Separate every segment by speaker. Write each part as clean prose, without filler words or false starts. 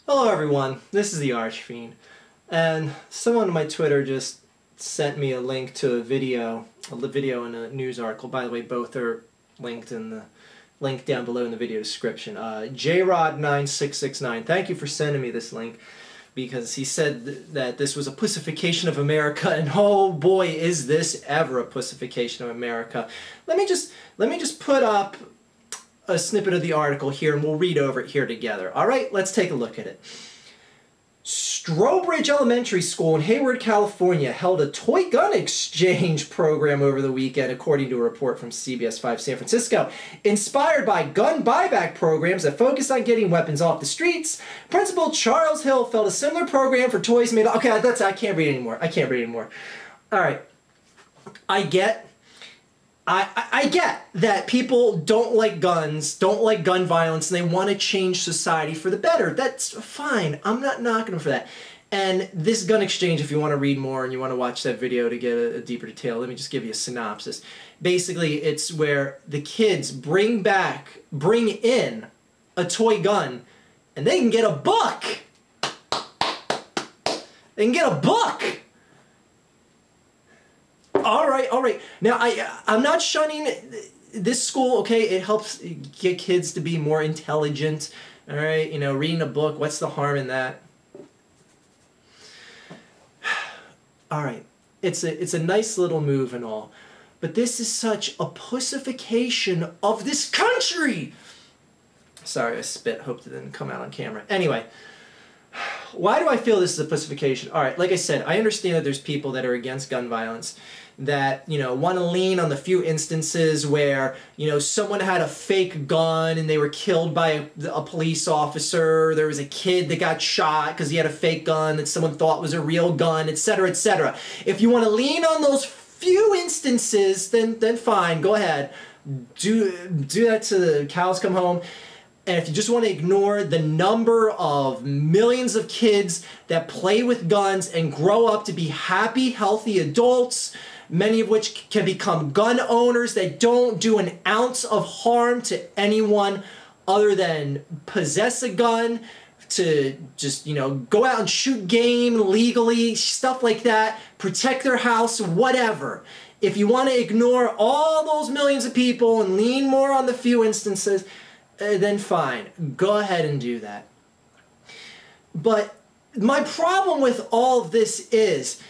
Speaker 1: Hello everyone, this is the Archfiend, and someone on my Twitter just sent me a link to a video and a news article. By the way, both are linked in the link down below in the video description. JRod9669, thank you for sending me this link, because he said that this was a pussification of America, and oh boy, is this ever a pussification of America. Let me just put up a snippet of the article here, and we'll read over it here together. All right, let's take a look at it. Strobridge Elementary School in Hayward, California held a toy gun exchange program over the weekend, according to a report from CBS 5 San Francisco. Inspired by gun buyback programs that focus on getting weapons off the streets, Principal Charles Hill felt a similar program for toys made... Okay, I can't read anymore. I can't read anymore. All right. I get that people don't like guns, don't like gun violence, and they want to change society for the better. That's fine. I'm not knocking them for that. And this gun exchange, if you want to read more and you want to watch that video to get a deeper detail, let me just give you a synopsis. Basically, it's where the kids bring in a toy gun, and they can get a book. They can get a book. All right. Now, I'm not shunning this school, okay? It helps get kids to be more intelligent, all right? You know, reading a book, what's the harm in that? All right, it's a nice little move and all, but this is such a pussification of this country. Sorry, I spit. Hope it didn't come out on camera. Anyway, why do I feel this is a pussification? All right, like I said, I understand that there's people that are against gun violence, that, you know, want to lean on the few instances where, you know, someone had a fake gun and they were killed by a police officer, there was a kid that got shot because he had a fake gun that someone thought was a real gun, etc., etc. If you want to lean on those few instances, then fine, go ahead. Do that till the cows come home. And if you just want to ignore the number of millions of kids that play with guns and grow up to be happy, healthy adults, many of which can become gun owners that don't do an ounce of harm to anyone other than possess a gun, to just, you know, go out and shoot game legally, stuff like that, protect their house, whatever. If you want to ignore all those millions of people and lean more on the few instances, then fine, go ahead and do that. But my problem with all of this is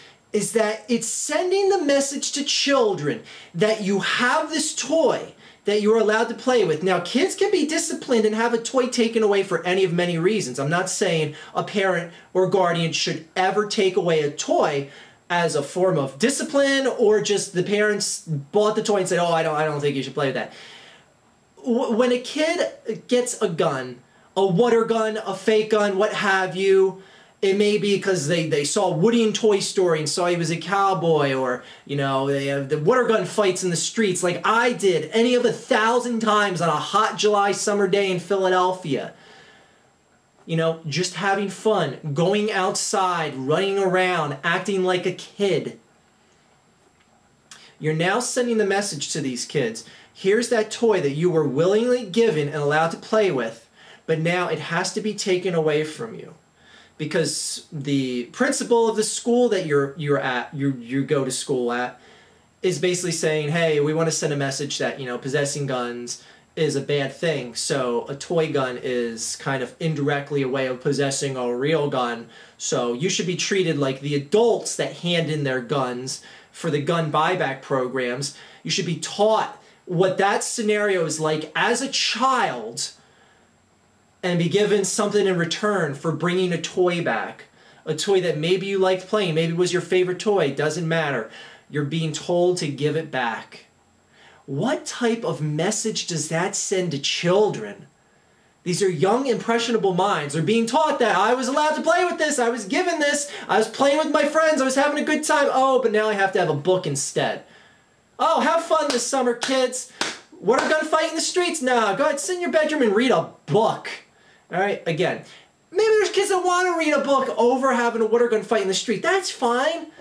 Speaker 1: that it's sending the message to children that you have this toy that you're allowed to play with. Now, kids can be disciplined and have a toy taken away for any of many reasons. I'm not saying a parent or guardian should ever take away a toy as a form of discipline, or just the parents bought the toy and said, oh, I don't think you should play with that. When a kid gets a gun, a water gun, a fake gun, what have you, it may be because they saw Woody in Toy Story and saw he was a cowboy, or, you know, they have the water gun fights in the streets like I did any of 1,000 times on a hot July summer day in Philadelphia. You know, just having fun, going outside, running around, acting like a kid. You're now sending the message to these kids. Here's that toy that you were willingly given and allowed to play with, but now it has to be taken away from you, because the principal of the school that you go to school at is basically saying, hey, we want to send a message that, you know, possessing guns is a bad thing. So a toy gun is kind of indirectly a way of possessing a real gun. So you should be treated like the adults that hand in their guns for the gun buyback programs. You should be taught what that scenario is like as a child, and be given something in return for bringing a toy back. A toy that maybe you liked playing, maybe it was your favorite toy, doesn't matter. You're being told to give it back. What type of message does that send to children? These are young, impressionable minds. They're being taught that I was allowed to play with this, I was given this, I was playing with my friends, I was having a good time. Oh, but now I have to have a book instead. Oh, have fun this summer, kids. Water gun fight in the streets? No, go ahead, sit in your bedroom and read a book. All right, again, maybe there's kids that want to read a book over having a water gun fight in the street. That's fine.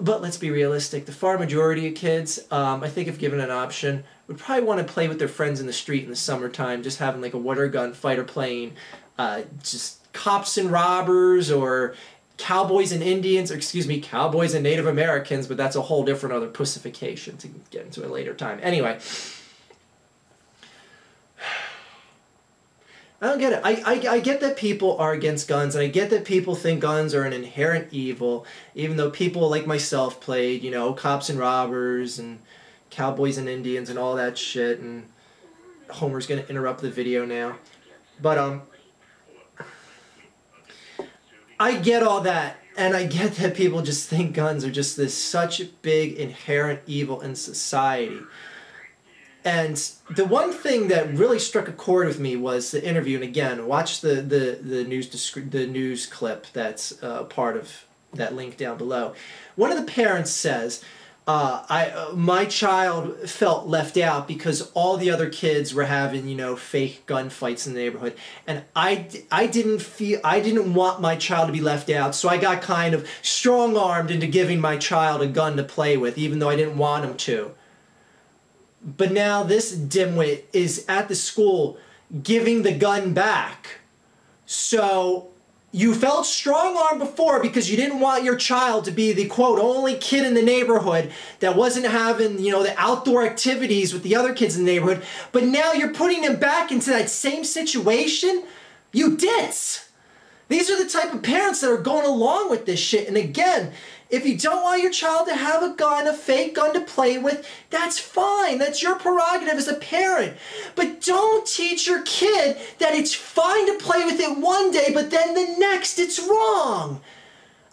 Speaker 1: But let's be realistic. The far majority of kids, I think if given an option, would probably want to play with their friends in the street in the summertime, just having like a water gun fight or playing just cops and robbers or cowboys and Indians, or excuse me, cowboys and Native Americans, but that's a whole different other pussification to get into a later time. Anyway, I don't get it. I get that people are against guns, and I get that people think guns are an inherent evil, even though people like myself played, you know, cops and robbers and cowboys and Indians and all that shit, and Homer's gonna interrupt the video now. But I get all that, and I get that people just think guns are just this such big inherent evil in society. And the one thing that really struck a chord with me was the interview. And again, watch the news clip that's part of that link down below. One of the parents says, my child felt left out because all the other kids were having, you know, fake gunfights in the neighborhood, and I didn't want my child to be left out, so I got kind of strong-armed into giving my child a gun to play with, even though I didn't want him to. But now this dimwit is at the school giving the gun back. So you felt strong-armed before because you didn't want your child to be the, quote, only kid in the neighborhood that wasn't having, you know, the outdoor activities with the other kids in the neighborhood. But now you're putting him back into that same situation? You ditz! These are the type of parents that are going along with this shit. And again, if you don't want your child to have a gun, a fake gun to play with, that's fine. That's your prerogative as a parent. But don't teach your kid that it's fine to play with it one day, but then the next it's wrong.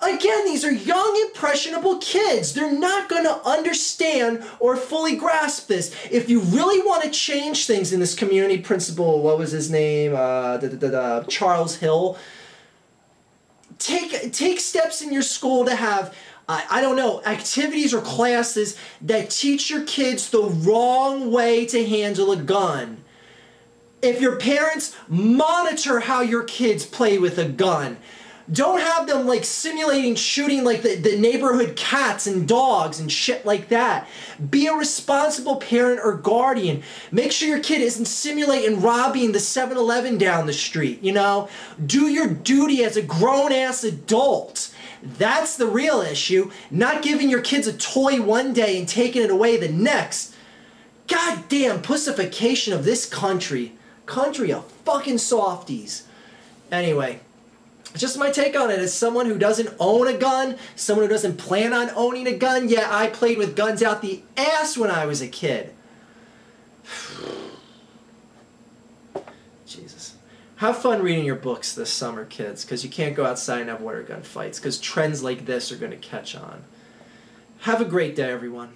Speaker 1: Again, these are young, impressionable kids. They're not going to understand or fully grasp this. If you really want to change things in this community, Principal, what was his name? Charles Hill. Take steps in your school to have, I don't know, activities or classes that teach your kids the wrong way to handle a gun. If your parents, monitor how your kids play with a gun. Don't have them like simulating shooting like the neighborhood cats and dogs and shit like that. Be a responsible parent or guardian. Make sure your kid isn't simulating robbing the 7-Eleven down the street, you know? Do your duty as a grown-ass adult. That's the real issue. Not giving your kids a toy one day and taking it away the next. Goddamn pussification of this country. Country of fucking softies. Anyway. Just my take on it as someone who doesn't own a gun, someone who doesn't plan on owning a gun. Yeah, I played with guns out the ass when I was a kid. Jesus. Have fun reading your books this summer, kids, because you can't go outside and have water gun fights, because trends like this are going to catch on. Have a great day, everyone.